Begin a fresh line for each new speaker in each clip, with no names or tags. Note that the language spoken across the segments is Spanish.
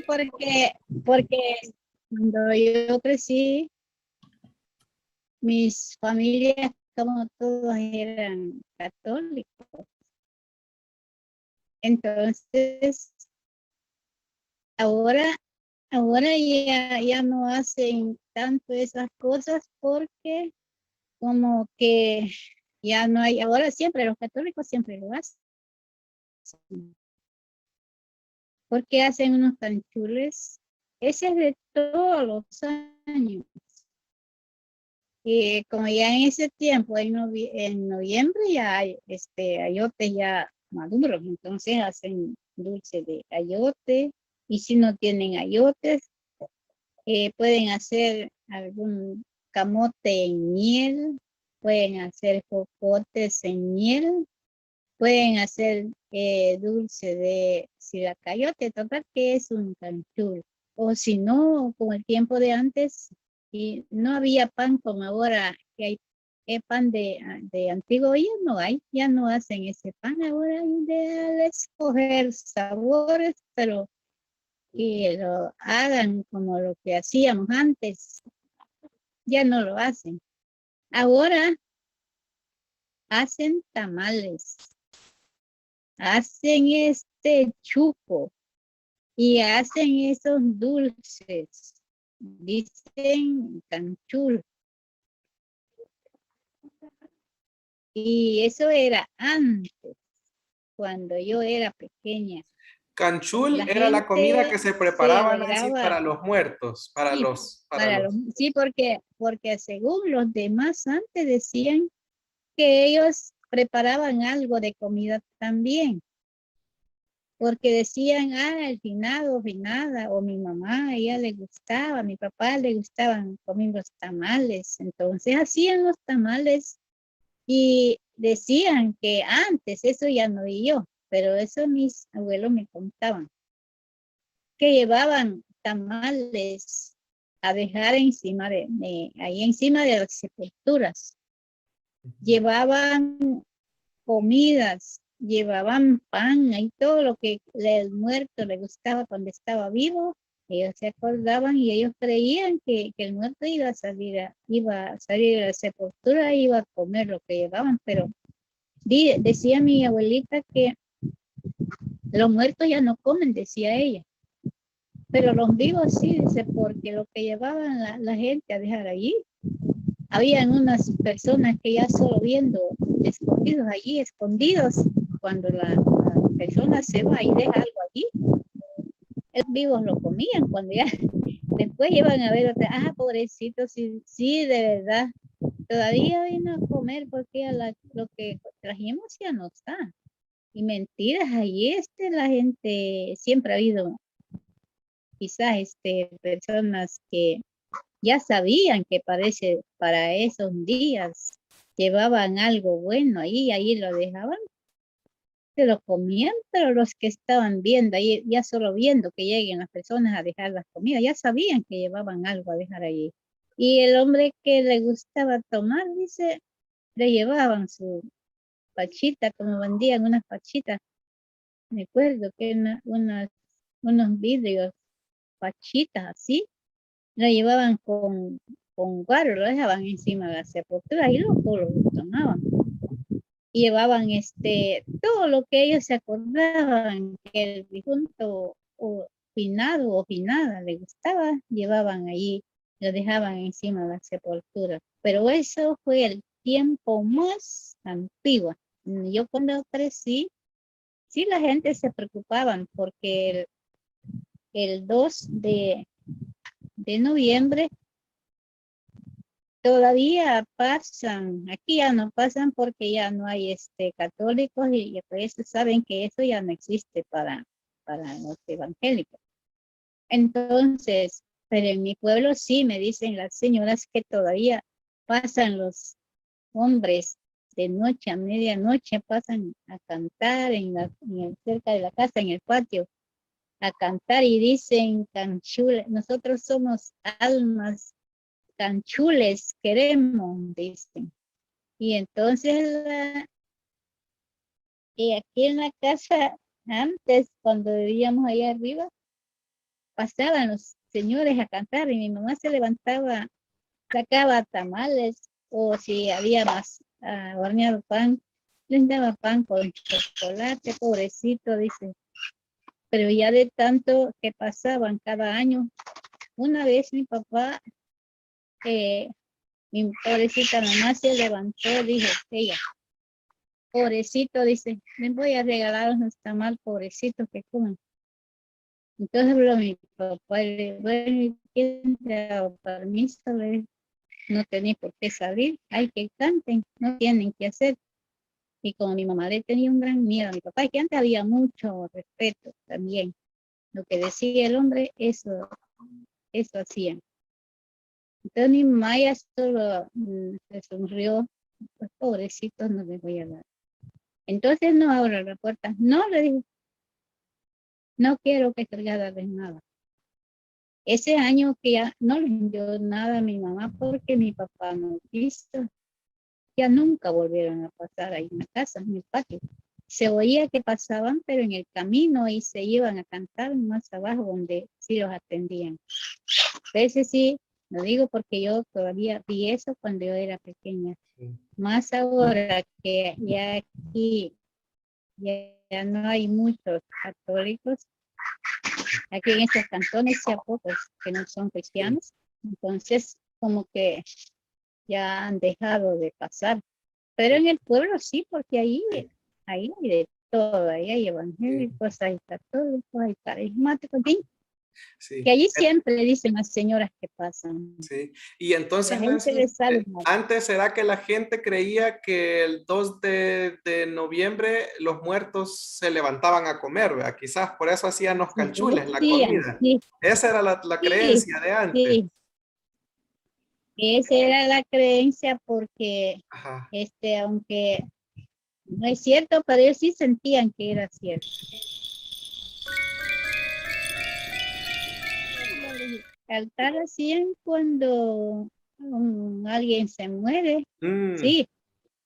porque cuando yo crecí, mis familias, como todos eran católicos. Entonces, ahora, ahora ya no hacen tanto esas cosas porque como que ya no hay, ahora siempre los católicos siempre lo hacen. Porque hacen unos canchules. Ese es de todos los años. Y como ya en ese tiempo, en noviembre ya hay ayotes ya maduros, entonces hacen dulce de ayote. Y si no tienen ayotes, pueden hacer algún camote en miel, pueden hacer jocotes en miel, pueden hacer dulce de silacayote, total que es un canchul. O si no, como el tiempo de antes, y no había pan como ahora, que hay pan de antiguo, ya no hacen ese pan, ahora hay de escoger sabores, pero que lo hagan como lo que hacíamos antes, ya no lo hacen. Ahora hacen tamales, hacen chupo y hacen esos dulces, dicen canchul. Y eso era antes, cuando yo era pequeña.
Canchul
La
era la comida que
gente
se
se
preparaba, Nancy,
alegraba.
para los muertos,
Sí, sí, porque según los demás antes decían que ellos preparaban algo de comida también. Porque decían, el finado, finada, o mi mamá, a ella le gustaba, a mi papá le gustaban comer los tamales. Entonces hacían los tamales y decían que antes, eso ya no vi yo, pero eso mis abuelos me contaban, que llevaban tamales a dejar encima ahí encima de las sepulturas. Llevaban comidas, llevaban pan y todo lo que el muerto le gustaba cuando estaba vivo. Ellos se acordaban y ellos creían que el muerto iba a salir de la sepultura, iba a comer lo que llevaban, pero decía mi abuelita que los muertos ya no comen, decía ella, pero los vivos sí, dice, porque lo que llevaban la gente a dejar allí, habían unas personas que ya solo viendo, escondidos allí, escondidos, cuando la persona se va y deja algo allí, los vivos lo comían, cuando ya después iban a ver otra, pobrecito, sí, sí, de verdad, todavía vino a comer porque ya lo que trajimos ya no está. Y mentiras, allí la gente, siempre ha habido quizás personas que ya sabían que para esos días llevaban algo bueno ahí lo dejaban, se lo comían, pero los que estaban viendo ahí, ya solo viendo que lleguen las personas a dejar las comidas, ya sabían que llevaban algo a dejar allí. Y el hombre que le gustaba tomar, dice, le llevaban su pachita, como vendían unas pachitas, me acuerdo que unos vidrios, pachitas así, lo llevaban con guaro, lo dejaban encima de la sepultura y lo tomaban. Y llevaban todo lo que ellos se acordaban que el difunto o finado o finada le gustaba, llevaban allí, lo dejaban encima de la sepultura. Pero eso fue el tiempo más antiguo. Yo cuando crecí, sí la gente se preocupaban porque el 2 de noviembre todavía pasan, aquí ya no pasan porque ya no hay católicos y pues saben que eso ya no existe para los evangélicos. Entonces, pero en mi pueblo sí me dicen las señoras que todavía pasan los hombres de noche a medianoche, pasan a cantar cerca de la casa, en el patio, a cantar y dicen canchules, nosotros somos almas canchules, queremos, dicen. Y entonces y aquí en la casa, antes, cuando vivíamos allá arriba, pasaban los señores a cantar y mi mamá se levantaba, sacaba tamales o si había más horneado pan, les daba pan con chocolate, pobrecito, dice. Pero ya de tanto que pasaban cada año, una vez mi papá, mi pobrecita mamá se levantó, dijo ella, pobrecito, dice, les voy a regalar unos tamales, pobrecitos que comen. Entonces habló mi papá, y le dijo, bueno, ¿quién te ha dado permiso? Le dijo, no tenéis por qué salir, hay que canten, no tienen que hacer. Y como mi mamá le tenía un gran miedo a mi papá, y que antes había mucho respeto también. Lo que decía el hombre, eso hacían. Entonces mi mamá ya solo se sonrió, pues pobrecitos no les voy a dar. Entonces no abra la puerta, no le digo, no quiero que salga de nada. Ese año que ya no le dio nada a mi mamá porque mi papá no quiso, ya nunca volvieron a pasar ahí en la casa, en el patio. Se oía que pasaban, pero en el camino y se iban a cantar más abajo donde sí los atendían. A veces sí, lo digo porque yo todavía vi eso cuando yo era pequeña.
Sí.
Más ahora que ya aquí ya no hay muchos católicos, aquí en estos cantones sí hay pocos que no son cristianos, entonces como que ya han dejado de pasar. Pero en el pueblo sí, porque ahí hay de todo, ahí hay evangélicos, hay católicos, hay carismáticos, ¿sí?
Sí.
Que allí siempre le dicen las señoras que pasan.
Sí. Y entonces,
La gente
Nancy,
le sabe mal.
antes será que la gente creía que el 2 de noviembre los muertos se levantaban a comer, ¿verdad? Quizás por eso hacían los canchules, la
Decían,
comida.
sí,
Esa era la
sí,
creencia de antes.
sí. Esa era la creencia porque,
Ajá.
aunque no es cierto, pero ellos sí sentían que era cierto. Altar hacían cuando alguien se muere.
Mm,
Sí,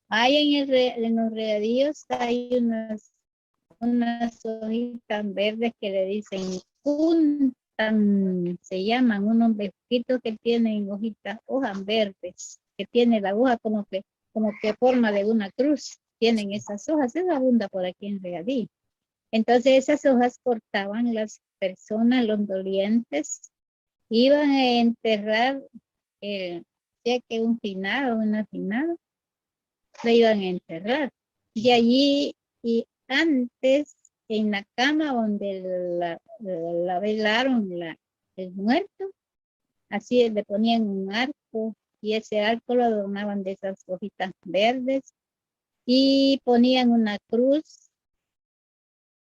hay en los regadíos hay unas hojitas verdes que le dicen puntan, se llaman unos bejuquitos que tienen hojas verdes, que tiene la hoja como que forma de una cruz. Tienen esas hojas, es abunda por aquí en Regadío. Entonces esas hojas cortaban las personas, los dolientes, iban a enterrar, ya que un finado, una finada, lo iban a enterrar. Y allí, y antes, en la cama donde la velaron el muerto, así le ponían un arco, y ese arco lo adornaban de esas hojitas verdes, y ponían una cruz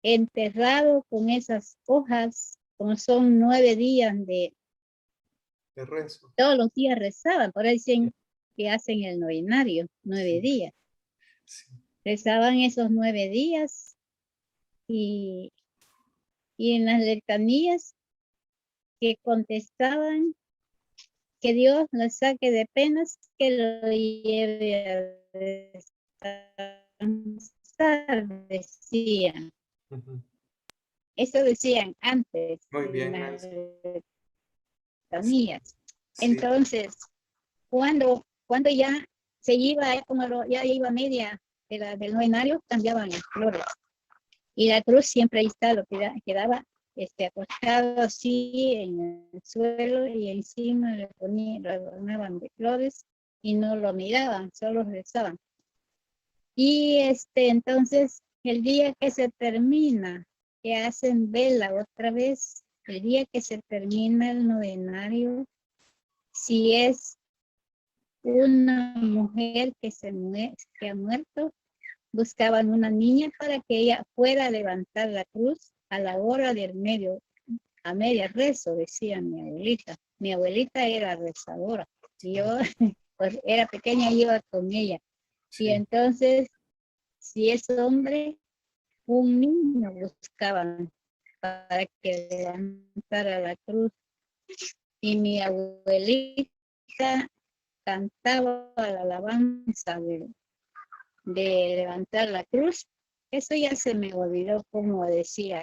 enterrado con esas hojas, como son 9 días
de rezo.
todos los días rezaban, por eso dicen que hacen el novenario, 9
Sí,
días.
sí.
Rezaban esos 9 días y en las letanías que contestaban que Dios los saque de penas, que lo lleve a descansar, decían.
Ujú.
Eso decían antes
Muy
en
bien,
las
Nancy.
letanías.
Sí.
Entonces, cuando ya se iba, ya iba media del novenario, cambiaban las flores. Y la cruz siempre ahí está, lo quedaba acostado así en el suelo y encima lo adornaban de flores y no lo miraban, solo rezaban. Y entonces el día que se termina, que hacen vela otra vez, el día que se termina el novenario, si es una mujer que ha muerto, buscaban una niña para que ella fuera a levantar la cruz a la hora del a media rezo, decía mi abuelita. Mi abuelita era rezadora y yo pues era pequeña y iba con ella. Y
Sí.
entonces, si es hombre, un niño buscaban para que levantara la cruz. Y mi abuelita cantaba la alabanza de levantar la cruz. Eso ya se me olvidó como decía,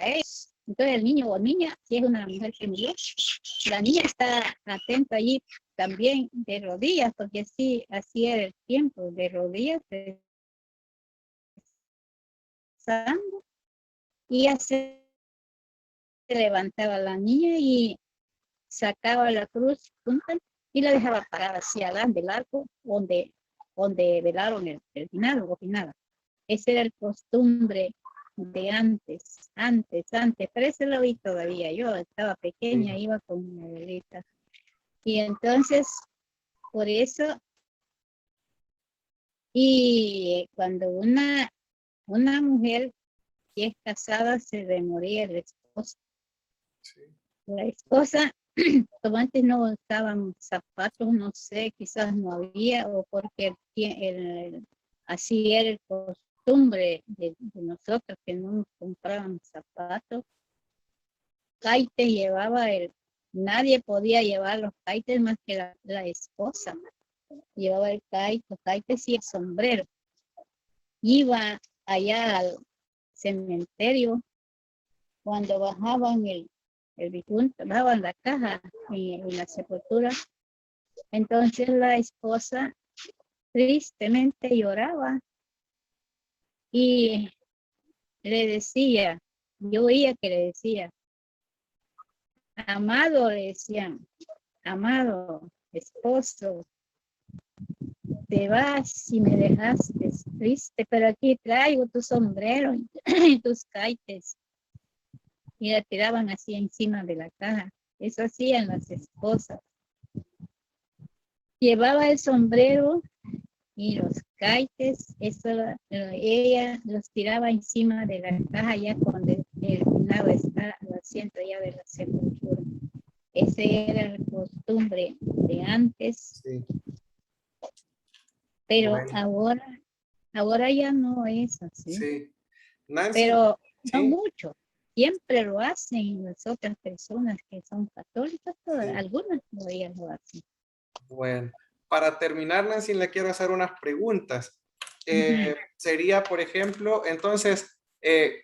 Entonces el niño o niña, si es una mujer que murió, la niña está atenta allí también de rodillas, porque así era el tiempo, de rodillas, rezando, y así se levantaba la niña y sacaba la cruz junta y la dejaba parada así adelante del arco donde velaron el final o finada. Esa era el costumbre de antes, pero eso lo vi todavía. Yo estaba pequeña,
Sí.
iba con mi abuelita. Y entonces, por eso, y cuando una mujer que es casada se le moría la esposa.
Sí.
La esposa, como antes no usaban zapatos, no sé, quizás no había, o porque así era el costumbre de nosotros que no nos compraban zapatos. Caites llevaba nadie podía llevar los caites más que la esposa. Llevaba el caite, los caites y el sombrero. Iba allá al cementerio cuando bajaban el difunto, bajaban la caja en la sepultura. Entonces la esposa tristemente lloraba y le decía, yo oía que le decía, amado, le decían, amado esposo, te vas y me dejaste triste, pero aquí traigo tu sombrero y tus caites. Y la tiraban así encima de la caja. Eso hacían las esposas. Llevaba el sombrero y los caites, eso ella los tiraba encima de la caja ya cuando el finado está al asiento ya de la sepultura. Esa era la costumbre de antes,
Sí.
pero
Bueno,
ahora ya no es así.
sí. Nancy,
Pero no
sí,
mucho. Siempre lo hacen las otras personas que son católicas,
sí.
algunas todavía lo hacen.
Bueno, para terminar, Nancy, le quiero hacer unas preguntas. Sería, por ejemplo, entonces,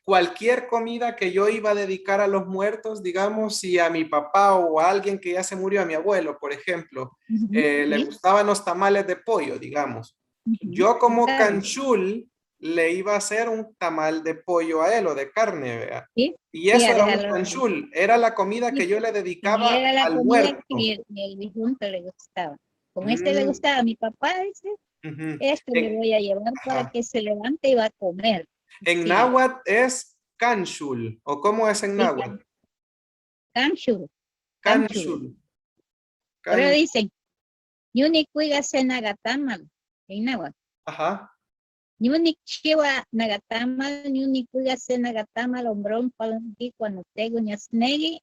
cualquier comida que yo iba a dedicar a los muertos, digamos, si a mi papá o a alguien que ya se murió, a mi abuelo, por ejemplo, le
Sí,
gustaban los tamales de pollo, digamos. Yo como
claro.
canchul le iba a hacer un tamal de pollo a él o de carne, ¿vea?
Sí,
Y
sí,
eso
a
era un
dejarlo.
canchul, era la comida que
Sí,
yo le
y
dedicaba
era la
al
comida
muerto.
que el difunto le gustaba. Como este le
Mm,
gustaba a mi papá, dice,
ujú.
esto le voy a llevar para
Ajá.
que se levante y va a comer.
En
Sí,
náhuatl es canchul, ¿o cómo es en
sí,
náhuatl?
canchur, canchur.
Canchul.
Pero
Can...
dicen, yuni cuiga se nagatamal, en náhuatl.
Ajá.
Nyunik chiwa nagatamal, nyunik kuya se nagatamal, ombrón palongi cuando tengo ñasnegi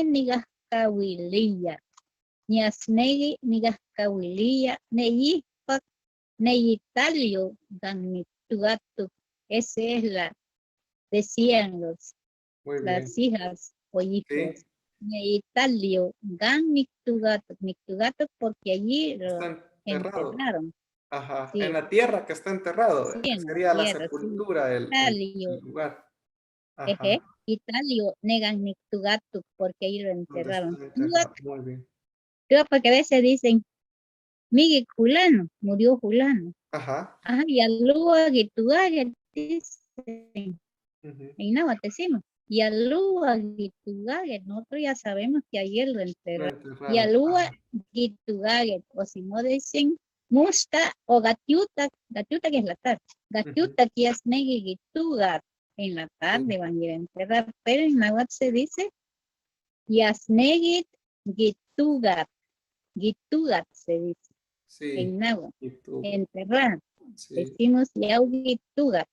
nigahkawiliya. Ñasnegi nigahkawiliya, neyipak, neyitalio, ganmitugatu. Esa es decían
Muy
las
bien.
hijas o hijos.
Sí,
Neyitalio, gan mictugato, porque allí lo
está enterrado.
enterraron.
Ajá. En
Sí,
la tierra que está enterrado,
sí,
que
en la
sería la
tierra, sí.
sepultura, el
Italio,
lugar.
eje,
Ajá.
Italio, negan Nictugatu, porque ahí lo
Donde
enterraron.
está enterrado. Muy bien.
Creo porque a veces dicen, Miguel Julano, murió Julano.
Ajá.
Ajá, y al luego Gitugaga, dicen,
Ujú.
y no, decimos, y al luego Gitugaga, nosotros ya sabemos que ayer lo
Lo
enterraron. Y al
enterraron.
luego
Ajá.
Gitugaga, o si no dicen, Musta o Gatiuta que es la tarde,
Ujú.
Gatiuta que es Negi Gitugar, en la
Sí.
tarde van a ir a enterrar, pero en náhuatl se dice Yasnegit Gitugat, Gitugat se dice
Sí.
en náhuatl,
Y tú.
enterrar,
Sí.
decimos Yau Gitugat,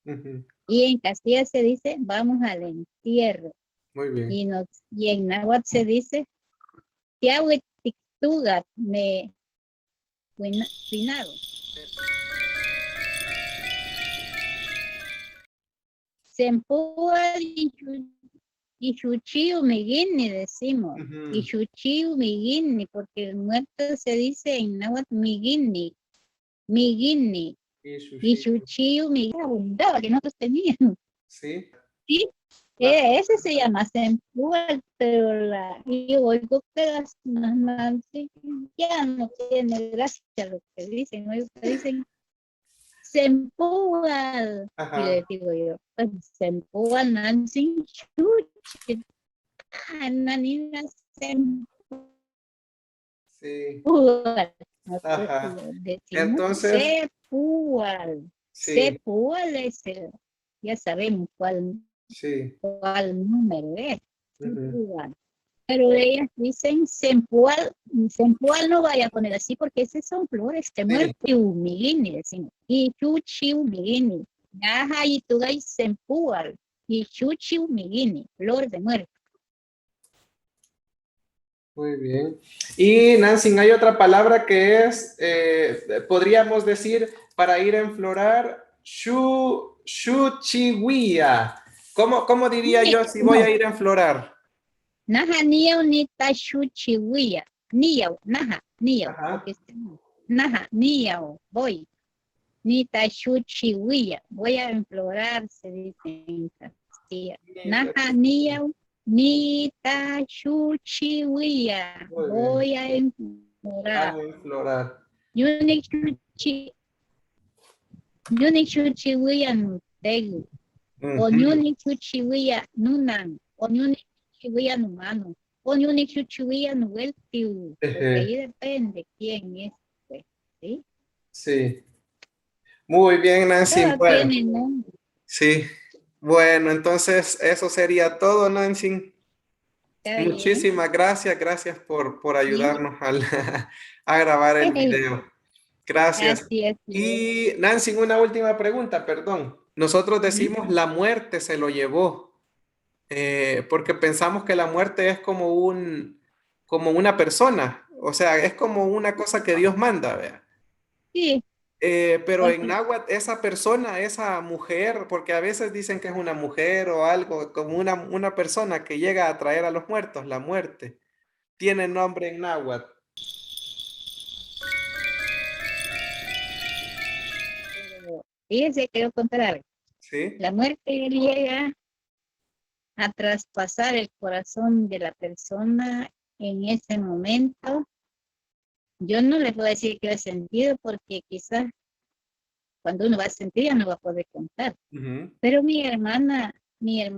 Ujú.
y en Castilla se dice vamos al entierro,
Muy bien.
y en náhuatl se dice Yau Gitugat, me finado. Sempúa y Chuchiu Miguini decimos, y
Ujú.
Chuchiu Miguini, porque el muerto se dice en náhuatl Miguini, Miguini,
Y
y
sushi.
Chuchiu Miguini abundaba, que nosotros teníamos,
Sí.
¿sí? Ese se llama Sempual, pero yo oigo que las mamás ya no tiene gracia lo que dicen, oigo que dicen Sempual. Y
Ajá,
le digo yo, pues Sempual, Nancy, chuchi, Nanina Sempual.
sí,
Nosotros
ajá.
decimos
Entonces,
Sempual.
sí,
Sempual es ya sabemos
sí.
cuál número es.
Ujú.
Pero ellas dicen Sempual, Sempual no vaya a poner así porque esas son flores de
Sí,
muerte humilini, decimos. Y chuchi humilini. Yaja y tugay Sempual. Y chuchi humilini, flor de muerte.
muy bien. Y Nancy, hay otra palabra que es, podríamos decir, para ir a enflorar, shuchiwia. ¿Cómo diría yo si voy
No,
a ir a enflorar?
naja niau ni ta chuchi huía. Niau, naja, niau.
Ajá.
Porque naja, niau, voy. Ni ta chuchi huía. Voy a implorar, se dice en Castilla. Naja, niau. Ni ta chuchi huía.
Muy bien.
Voy a implorar.
A enflorar.
Yunik chuchi, yunik chuchi huía no tegu. O
Ujú.
nyunik chuchi huía nunan. O nyunik chuchi huía no mano. O nyunik chuchi huía no weltiu. Porque
Eje,
ahí depende quién es, pues, ¿sí?
sí. Muy bien, Nancy.
Todo
Bueno,
tiene nombre.
sí. Bueno, entonces eso sería todo, Nancy.
Está bien.
Muchísimas gracias, gracias por
Sí.
ayudarnos a grabar el video. Gracias.
Así es.
Y Nancy, una última pregunta, perdón. Nosotros
Ujú.
decimos la muerte se lo llevó, porque pensamos que la muerte es como una persona, o sea, es como una cosa que Dios manda, ¿vea?
Sí,
Pero en
porque
náhuatl, esa persona, esa mujer, porque a veces dicen que es una mujer o algo, como una persona que llega a traer a los muertos, la muerte, tiene nombre en náhuatl,
pero fíjese que lo contrario.
¿sí?
La muerte llega a traspasar el corazón de la persona en ese momento. Yo no les voy a decir que lo he sentido porque quizás cuando uno va a sentir ya no va a poder contar.
Ujú.
Pero mi hermana le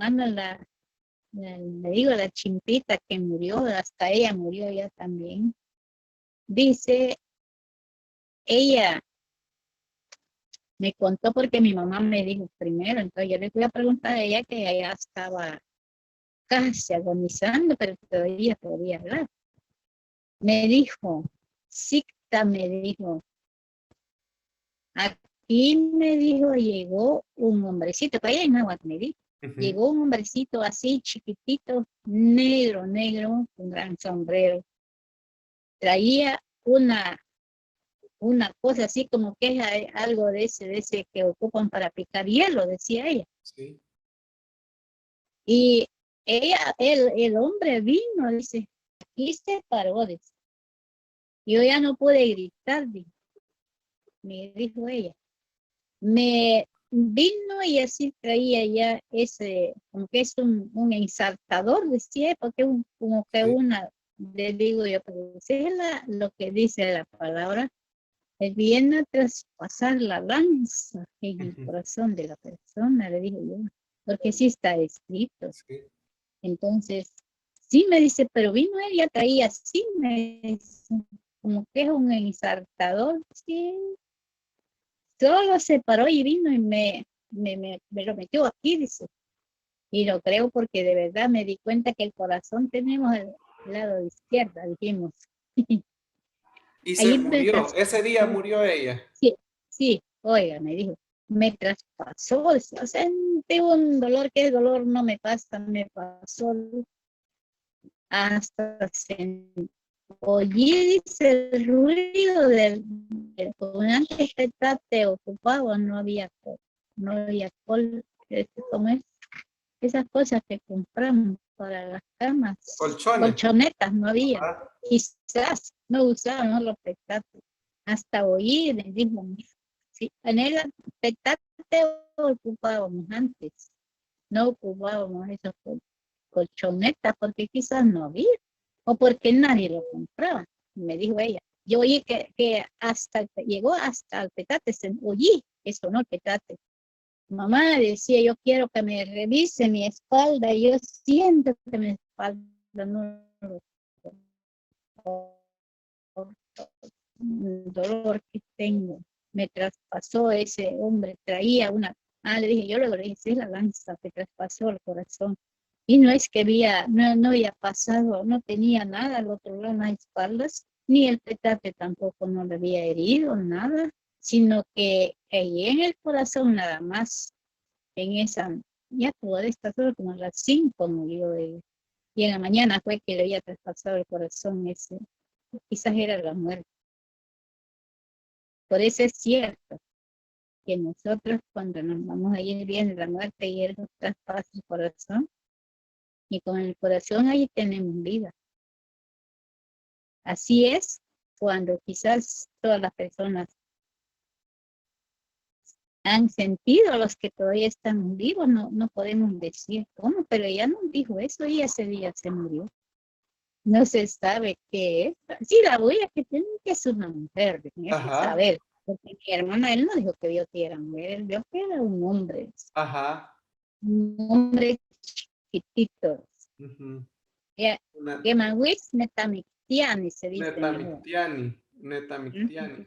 digo, la chimpita que murió, hasta ella murió ya también, dice, ella me contó porque mi mamá me dijo primero, entonces yo le fui a preguntar a ella que ella estaba casi agonizando, pero todavía podía hablar. Me dijo, Sicta me dijo, aquí me dijo, llegó un hombrecito, que allá en Nahuatl me dijo,
Ujú.
llegó un hombrecito así chiquitito, negro, negro, con gran sombrero, traía una cosa así como que es algo de ese que ocupan para picar hielo, decía ella.
Sí.
Y el hombre vino, dice, aquí se paró, dice. Yo ya no pude gritar, me dijo ella. Me vino y así traía ya ese, como que es un ensartador, decía, porque como que
Sí.
le digo yo, pero si es lo que dice la palabra, él viene a traspasar la lanza en el
Ujú.
corazón de la persona, le digo yo, porque sí está escrito.
Sí.
Entonces, sí me dice, pero vino él, ya traía así, me dice, como que es un ensartador, sí, solo se paró y vino y me lo metió aquí, dice. Y lo creo porque de verdad me di cuenta que el corazón tenemos el lado de izquierda, dijimos.
Y se
Ahí me
murió, ese día
traspasó,
murió ella.
sí, sí, oiga, me dijo, me traspasó, o sea, sentí un dolor que el dolor no me pasa, me pasó hasta oí, dice, el ruido como antes petate ocupado, no había ¿cómo es? Esas cosas que compramos para las camas,
Colchones.
colchonetas no había,
Ajá.
quizás no usaban los petates, hasta oí, le dijo, sí, en el petate ocupábamos antes, no ocupábamos esas colchonetas porque quizás no había o porque nadie lo compraba. Me dijo ella. Yo oí que hasta llegó hasta el petate, oí eso, no el petate. Mamá decía, yo quiero que me revise mi espalda y yo siento que mi espalda no un dolor que tengo. Me traspasó ese hombre, traía una, le dije, yo le dije, sí, la lanza que traspasó el corazón. Y no es que no había pasado, no tenía nada al otro lado en las espaldas, ni el petate tampoco no le había herido, nada, sino que ahí en el corazón nada más, en esa, ya toda esta hora como a las 5 murió él. Y en la mañana fue que le había traspasado el corazón ese, quizás era la muerte. Por eso es cierto que nosotros cuando nos vamos a ir bien la muerte y él nos traspasa el corazón, y con el corazón ahí tenemos vida. Así es cuando quizás todas las personas han sentido, los que todavía están vivos, no podemos decir cómo, pero ella nos dijo eso y ese día se murió. No se sabe qué es. Sí, la huella que tiene que es una mujer, tenía que saber. Porque mi hermana, él no dijo que vio que era mujer, él vio que era un hombre.
Ajá.
Un hombre chiquitito. Que Mahuis Netamictiani se dice.
Netamictiani.